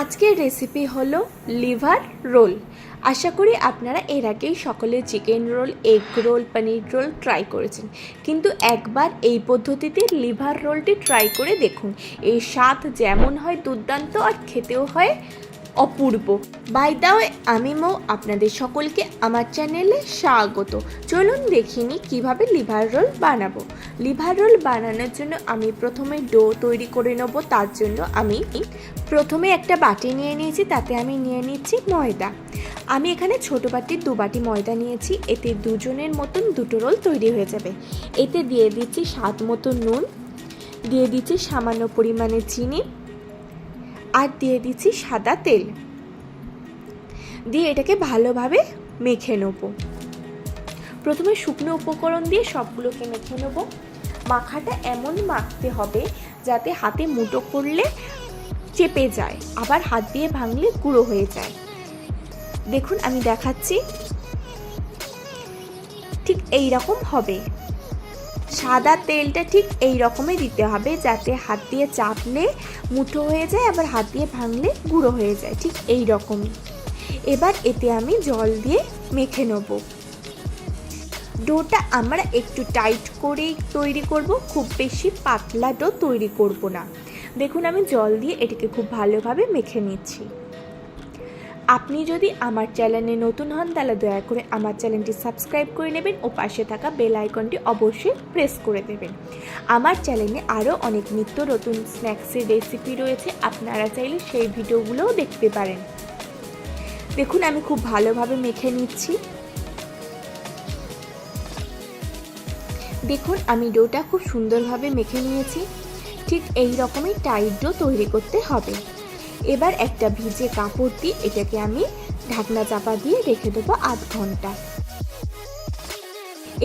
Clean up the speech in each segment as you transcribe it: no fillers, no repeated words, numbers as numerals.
আজকের রেসিপি হলো liver role. আশা করি আপনারা এর আগেই সকলে চিকেন রোল, এগ রোল, পনির রোল ট্রাই করেছেন, কিন্তু একবার এই পদ্ধতিতে লিভার রোলটি ট্রাই করে দেখুন। এর স্বাদ যেমন হয় দুর্দান্ত, আর খেতেও হয় অপূর্ব। বাই দ্য ওয়ে, আমি মৌ, আপনাদের সকলকে আমার চ্যানেলে স্বাগত। চলুন দেখিনি কিভাবে লিভার রোল বানাবো। লিভার রোল বানানোর জন্য আমি প্রথমে ডো তৈরি করে নেব। তার জন্য আমি প্রথমে একটা বাটি নিয়ে নিয়েছি, তাতে আমি নিয়ে নিচ্ছি ময়দা। আমি এখানে ছোট বাটির 2 বাটি ময়দা নিয়েছি, এতে দুজনের মতন 2টো রোল তৈরি হয়ে যাবে। এতে দিয়ে দিচ্ছি স্বাদ মতো নুন, দিয়ে দিচ্ছি সামান্য পরিমাণে চিনি, আর দিয়ে দিচ্ছি সাদা তেল। দিয়ে এটাকে ভালোভাবে মেখে নেব। প্রথমে শুকনো উপকরণ দিয়ে সবগুলোকে মেখে নেব। মাখাটা এমন মাখতে হবে যাতে হাতে মুঠো করলে চেপে যায়, আবার হাত দিয়ে ভাঙলে গুঁড়ো হয়ে যায়। দেখুন আমি দেখাচ্ছি, ঠিক এই রকম হবে। সাদা তেলটা ঠিক এই রকমই দিতে হবে যাতে হাত দিয়ে চাপলে মুঠো হয়ে যায়, আবার হাত দিয়ে ভাঙলে গুঁড়ো হয়ে যায়, ঠিক এই রকমই। এবার এতে আমি জল দিয়ে মেখে নেব। ডোটা আমরা একটু টাইট করেই তৈরি করব, খুব বেশি পাতলা ডো তৈরি করব না। দেখুন আমি জল দিয়ে এটাকে খুব ভালোভাবে মেখে নিচ্ছি। আপনি যদি আমার চ্যানেলে নতুন হন তাহলে দয়া করে আমার চ্যানেলটি সাবস্ক্রাইব করে নেবেন ও পাশে থাকা বেল আইকনটি অবশ্যই প্রেস করে দেবেন। আমার চ্যানেলে আরও অনেক নিত্য নতুন স্ন্যাক্সের রেসিপি রয়েছে, আপনারা চাইলে সেই ভিডিওগুলোও দেখতে পারেন। দেখুন আমি খুব ভালোভাবে মেখে নিচ্ছি। দেখুন আমি ডোটা খুব সুন্দরভাবে মেখে নিয়েছি। ঠিক এই রকমই টাইট ডো তৈরি করতে হবে। এবার একটা ভিজে কাপড় দিয়ে এটাকে আমি ঢাকনা চাপা দিয়ে রেখে দেবো আধ ঘন্টা।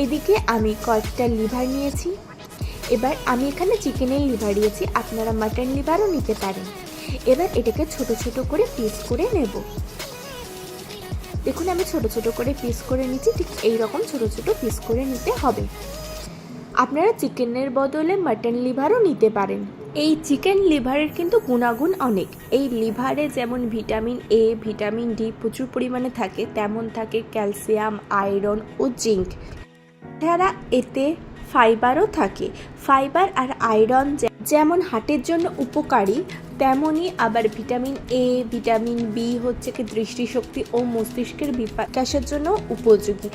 এদিকে আমি কয়েকটা লিভার নিয়েছি। এবার আমি এখানে চিকেনের লিভার নিয়েছি, আপনারা মাটন লিভারও নিতে পারেন। এবার এটাকে ছোট ছোট করে পিস করে নেব। দেখুন আমি ছোট ছোট করে পিস করে নিচ্ছি, ঠিক এই রকম ছোট ছোট পিস করে নিতে হবে। আপনারা চিকেনের বদলে মাটন লিভারও নিতে পারেন। এই চিকেন লিভারের কিন্তু গুণাগুণ অনেক। এই লিভারে যেমন ভিটামিন এ, ভিটামিন ডি প্রচুর পরিমাণে থাকে, তেমন থাকে ক্যালসিয়াম, আয়রন ও জিঙ্ক। এছাড়া এতে ফাইবারও থাকে। ফাইবার আর আয়রন যেমন হার্টের জন্য উপকারী, তেমনই আবার ভিটামিন এ, ভিটামিন বি হচ্ছে কি দৃষ্টিশক্তি ও মস্তিষ্কের বিকাশের জন্য উপযোগী।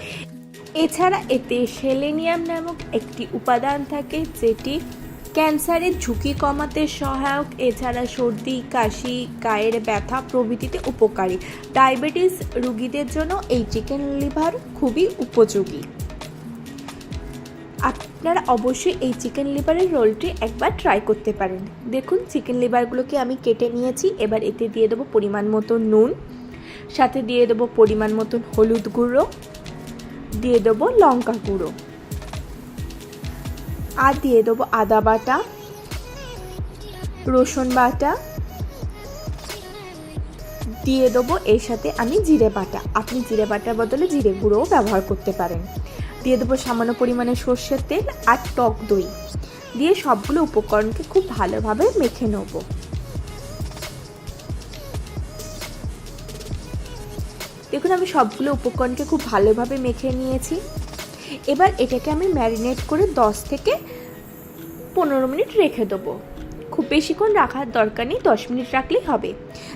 এছাড়া এতে সেলেনিয়াম নামক একটি উপাদান থাকে, যেটি ক্যান্সারের ঝুঁকি কমাতে সহায়ক। এছাড়া সর্দি, কাশি, গায়ের ব্যথা প্রভৃতিতে উপকারী। ডায়াবেটিস রোগীদের জন্য এই চিকেন লিভার খুবই উপযোগী। আপনারা অবশ্যই এই চিকেন লিভারের রোলটি একবার ট্রাই করতে পারেন। দেখুন চিকেন লিভারগুলোকে আমি কেটে নিয়েছি। এবার এতে দিয়ে দেবো পরিমাণ মতো নুন, সাথে দিয়ে দেবো পরিমাণ মতন হলুদ গুঁড়ো, দিয়ে দেবো লঙ্কা গুঁড়ো, আর দিয়ে দেবো আদা বাটা, রসুন বাটা, দিয়ে দেবো এর সাথে আমি জিরে বাটা। আপনি জিরে বাটার বদলে জিরে গুঁড়োও ব্যবহার করতে পারেন। দিয়ে দেবো সামান্য পরিমাণে সর্ষের তেল আর টক দই। দিয়ে সবগুলো উপকরণকে খুব ভালোভাবে মেখে নেব। দেখুন আমি সবগুলো উপকরণকে খুব ভালোভাবে মেখে নিয়েছি। এবার এটাকে আমি ম্যারিনেট করে 10 থেকে 15 মিনিট রেখে দেবো। খুব বেশিক্ষণ রাখার দরকার নেই, 10 মিনিট রাখলেই হবে।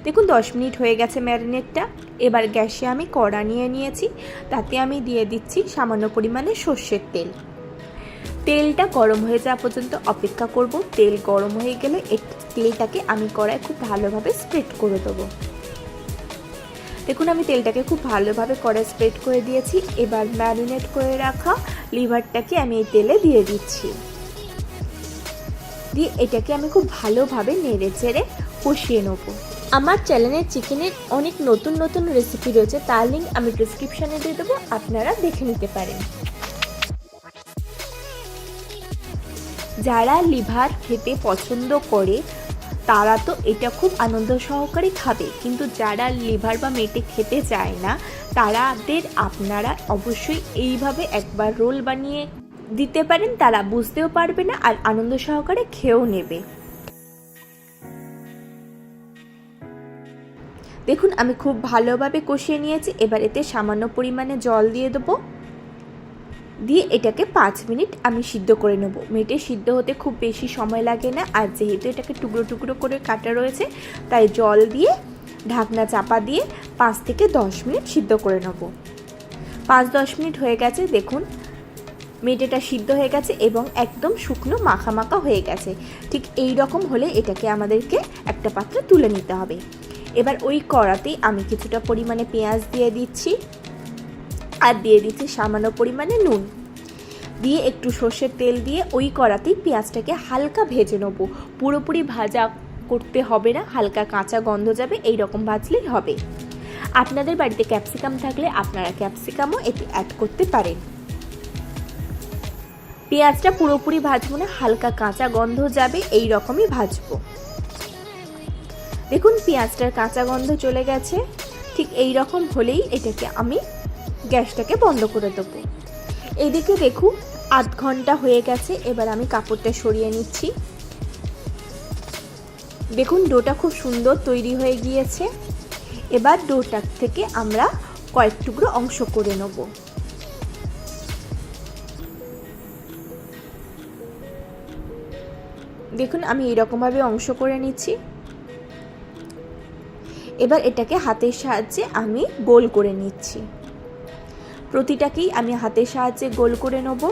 দেখুন 10 মিনিট হয়ে গেছে ম্যারিনেটটা। এবার গ্যাসে আমি কড়া নিয়ে নিয়েছি, তাতে আমি দিয়ে দিচ্ছি সামান্য পরিমাণে সর্ষের তেল। তেলটা গরম হয়ে যাওয়া পর্যন্ত অপেক্ষা করব। তেল গরম হয়ে গেলে এই তেলটাকে আমি কড়ায় খুব ভালোভাবে স্প্রেড করে দেবো। দেখুন আমি তেলটাকে খুব ভালোভাবে কড়ায় স্প্রেড করে দিয়েছি। এবার ম্যারিনেট করে রাখা লিভারটাকে আমি এই তেলে দিয়ে দিচ্ছি। দিয়ে এটাকে আমি খুব ভালোভাবে নেড়ে চেড়ে কষিয়ে নেব। আমার চ্যানেলে চিকেনের অনেক নতুন নতুন রেসিপি রয়েছে, তার লিঙ্ক আমি ডেসক্রিপশানে দিয়ে দেবো, আপনারা দেখে নিতে পারেন। যারা লিভার খেতে পছন্দ করে তারা তো এটা খুব আনন্দ সহকারে খাবে, কিন্তু যারা লিভার বা মেটে খেতে চায় না তাদের আপনারা অবশ্যই এইভাবে একবার রোল বানিয়ে দিতে পারেন। তারা বুঝতেও পারবে না আর আনন্দ সহকারে খেয়েও নেবে। দেখুন আমি খুব ভালোভাবে কষিয়ে নিয়েছি। এবার এতে সামান্য পরিমাণে জল দিয়ে দেবো, দিয়ে এটাকে 5 মিনিট আমি সিদ্ধ করে নেব। মেটে সিদ্ধ হতে খুব বেশি সময় লাগে না, আর যেহেতু এটাকে টুকরো টুকরো করে কাটা রয়েছে তাই জল দিয়ে ঢাকনা চাপা দিয়ে 5 থেকে 10 মিনিট সিদ্ধ করে নেব। 5-10 মিনিট হয়ে গেছে, দেখুন মেটেটা সিদ্ধ হয়ে গেছে এবং একদম শুকনো মাখা মাখা হয়ে গেছে। ঠিক এই রকম হলে এটাকে আমাদেরকে একটা পাত্রে তুলে নিতে হবে। এবার ওই কড়াতেই আমি কিছুটা পরিমাণে পেঁয়াজ দিয়ে দিচ্ছি, আর দিয়ে দিচ্ছি সামান্য পরিমাণে নুন, দিয়ে একটু সর্ষের তেল দিয়ে ওই কড়াতেই পেঁয়াজটাকে হালকা ভেজে নেব। পুরোপুরি ভাজা করতে হবে না, হালকা কাঁচা গন্ধ যাবে, এই রকম ভাজলেই হবে। আপনাদের বাড়িতে ক্যাপসিকাম থাকলে আপনারা ক্যাপসিকামও এতে অ্যাড করতে পারেন। পেঁয়াজটা পুরোপুরি ভাজবো না, হালকা কাঁচা গন্ধ যাবে এই রকমই ভাজবো। দেখুন পেঁয়াজটার কাঁচা গন্ধ চলে গেছে। ঠিক এই রকম হলেই এটাকে আমি গ্যাসটাকে বন্ধ করে দেবো। এইদিকে দেখুন আধ ঘন্টা হয়ে গেছে। এবার আমি কাপড়টা সরিয়ে নিচ্ছি। দেখুন ডোটা খুব সুন্দর তৈরি হয়ে গিয়েছে। এবার ডোটা থেকে আমরা কয়েক টুকরো অংশ করে নেব। দেখুন আমি এরকমভাবে অংশ করে নিচ্ছি। এবার এটাকে হাতের সাহায্যে আমি গোল করে নিচ্ছি। প্রতিটাকেই আমি হাতের সাহায্যে গোল করে নেব।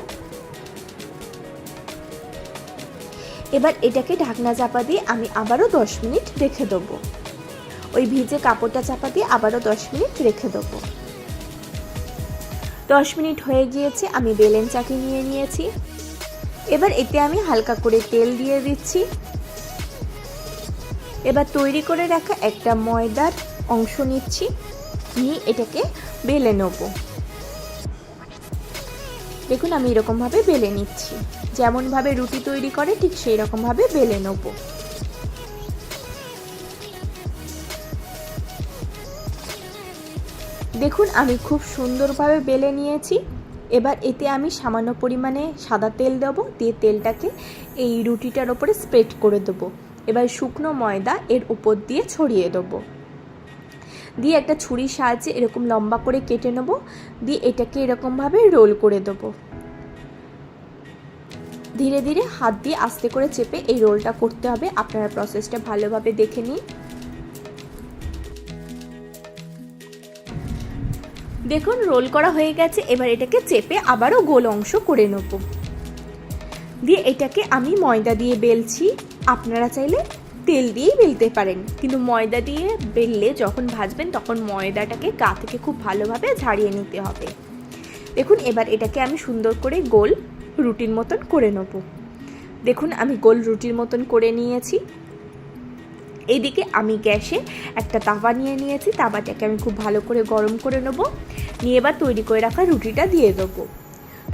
এবার এটাকে ঢাকনা চাপা দিয়ে আমি আবারও 10 মিনিট রেখে দেবো। ওই ভিজে কাপড়টা চাপা দিয়ে আবারও 10 মিনিট রেখে দেবো। 10 মিনিট হয়ে গিয়েছে, আমি বেলেন চাকি নিয়ে নিয়েছি। এবার এতে আমি হালকা করে তেল দিয়ে দিচ্ছি। এবার তৈরি করে রাখা একটা ময়দার অংশ নিচ্ছি, নিয়ে এটাকে বেলে নেব। দেখুন আমি এরকমভাবে বেলে নিচ্ছি, যেমনভাবে রুটি তৈরি করে ঠিক সেই রকমভাবে বেলে নেব। দেখুন আমি খুব সুন্দরভাবে বেলে নিয়েছি। এবার এতে আমি সামান্য পরিমাণে সাদা তেল দেব, দিয়ে তেলটাকে এই রুটিটার ওপরে স্প্রেড করে দেবো। এবার শুকনো ময়দা এর উপর দিয়ে ছড়িয়ে দেবো, দিয়ে একটা ছুরির সাহায্যে এরকম লম্বা করে কেটে নেব, দিয়ে এটাকে এরকমভাবে রোল করে দেবো। ধীরে ধীরে হাত দিয়ে আস্তে করে চেপে এই রোলটা করতে হবে। আপনারা প্রসেসটা ভালোভাবে দেখে নিন। দেখুন রোল করা হয়ে গেছে। এবার এটাকে চেপে আবারও গোল অংশ করে নেব, দিয়ে এটাকে আমি ময়দা দিয়ে বেলছি। আপনারা চাইলে তেল দিয়েই বেলতে পারেন, কিন্তু ময়দা দিয়ে বেললে যখন ভাজবেন তখন ময়দাটাকে গা থেকে খুব ভালোভাবে ঝাড়িয়ে নিতে হবে। দেখুন এবার এটাকে আমি সুন্দর করে গোল রুটির মতন করে নেব। দেখুন আমি গোল রুটির মতন করে নিয়েছি। এইদিকে আমি গ্যাসে একটা তাওয়া নিয়ে নিয়েছি, তাওয়াটাকে আমি খুব ভালো করে গরম করে নেব, নিয়ে এবার তৈরি করে রাখা রুটিটা দিয়ে দেবো।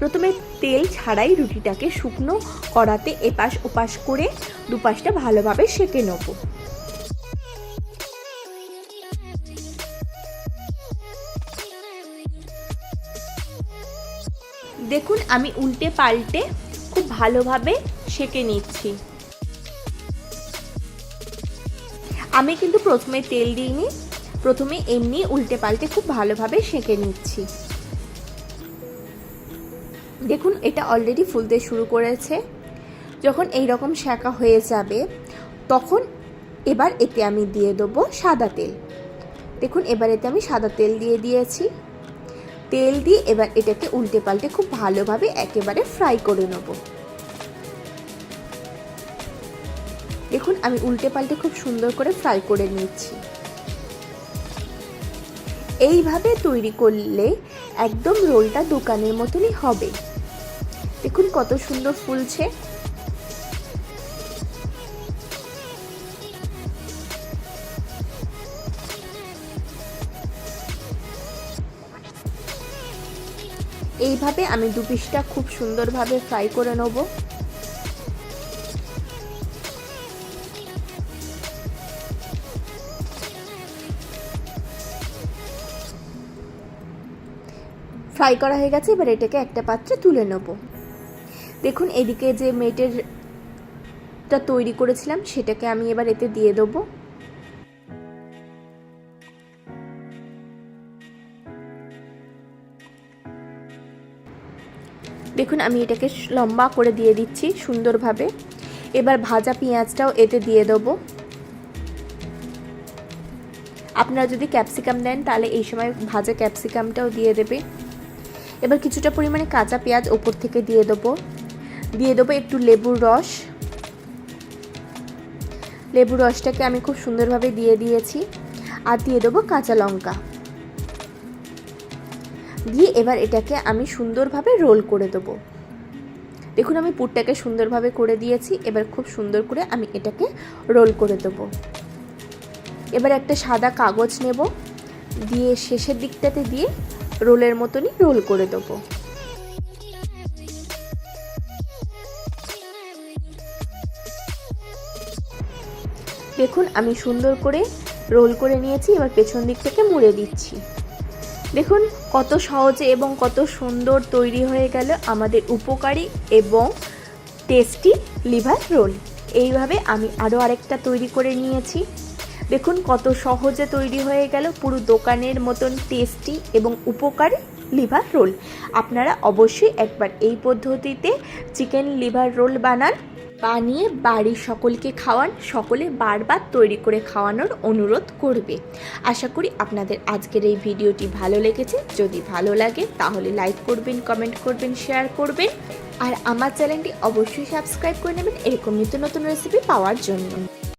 প্রথমে তেল ছাড়াই রুটিটাকে শুকনো কড়াতে এপাশ ওপাশ করে দুপাশটা ভালোভাবে সেঁকে নেব। দেখুন আমি উল্টে পাল্টে খুব ভালোভাবে সেঁকে নিচ্ছি। আমি কিন্তু প্রথমে তেল দিইনি, প্রথমে এমনি উল্টে পাল্টে খুব ভালোভাবে সেঁকে নিচ্ছি। দেখুন এটা অলরেডি ফুলতে শুরু করেছে। যখন এই রকম সেঁকা হয়ে যাবে তখন এবার এতে আমি দিয়ে দেবো সাদা তেল। দেখুন এবার এতে আমি সাদা তেল দিয়ে দিয়েছি। তেল দিয়ে এবার এটাকে উল্টে পাল্টে খুব ভালোভাবে একেবারে ফ্রাই করে নেব। দেখুন আমি উল্টে পাল্টে খুব সুন্দর করে ফ্রাই করে নিচ্ছি। এইভাবে তৈরি করলে একদম রোলটা দোকানের মতনই হবে। দেখুন কত সুন্দর ফুলছে। এইভাবে আমি দু পিসটা খুব সুন্দরভাবে ফ্রাই করে নেব। ফ্রাই করা হয়ে গেছে, এবার এটাকে একটা পাত্রে তুলে নেব। দেখুন এদিকে যে মেটেরটা তৈরি করেছিলাম সেটাকে আমি এবার এতে দিয়ে দেবো। দেখুন আমি এটাকে লম্বা করে দিয়ে দিচ্ছি সুন্দরভাবে। এবার ভাজা পেঁয়াজটাও এতে দিয়ে দেবো। আপনারা যদি ক্যাপসিকাম দেন তাহলে এই সময় ভাজা ক্যাপসিকামটাও দিয়ে দেবে। এবার কিছুটা পরিমাণে কাঁচা পেঁয়াজ ওপর থেকে দিয়ে দেবো একটু লেবুর রস। লেবুর রসটাকে আমি খুব সুন্দরভাবে দিয়ে দিয়েছি। আর দিয়ে দেবো কাঁচা লঙ্কা দিয়ে এবার এটাকে আমি সুন্দরভাবে রোল করে দেবো। দেখুন আমি পুরটাকে সুন্দরভাবে করে দিয়েছি। এবার খুব সুন্দর করে আমি এটাকে রোল করে দেবো। এবার একটা সাদা কাগজ নেব, দিয়ে শেষের দিকটাতে দিয়ে রোলের মতনই রোল করে দেবো। দেখুন আমি সুন্দর করে রোল করে নিয়েছি। এবার পেছন দিক থেকে মুড়ে দিচ্ছি। দেখুন কত সহজে এবং কত সুন্দর তৈরি হয়ে গেল আমাদের উপকারী এবং টেস্টি লিভার রোল। এইভাবে আমি আরও আরেকটা তৈরি করে নিয়েছি। দেখুন কত সহজে তৈরি হয়ে গেল পুরো দোকানের মতন টেস্টি এবং উপকারী লিভার রোল। আপনারা অবশ্যই একবার এই পদ্ধতিতে চিকেন লিভার রোল বানিয়ে বাড়ির সকলকে খাওয়ান। সকলে বারবার তৈরি করে খাওয়ানোর অনুরোধ করবে। আশা করি আপনাদের আজকের এই ভিডিওটি ভালো লেগেছে। যদি ভালো লাগে তাহলে লাইক করবেন, কমেন্ট করবেন, শেয়ার করবেন। আর আমার চ্যানেলটি অবশ্যই সাবস্ক্রাইব করে নেবেন এরকম নিত্য নতুন রেসিপি পাওয়ার জন্য।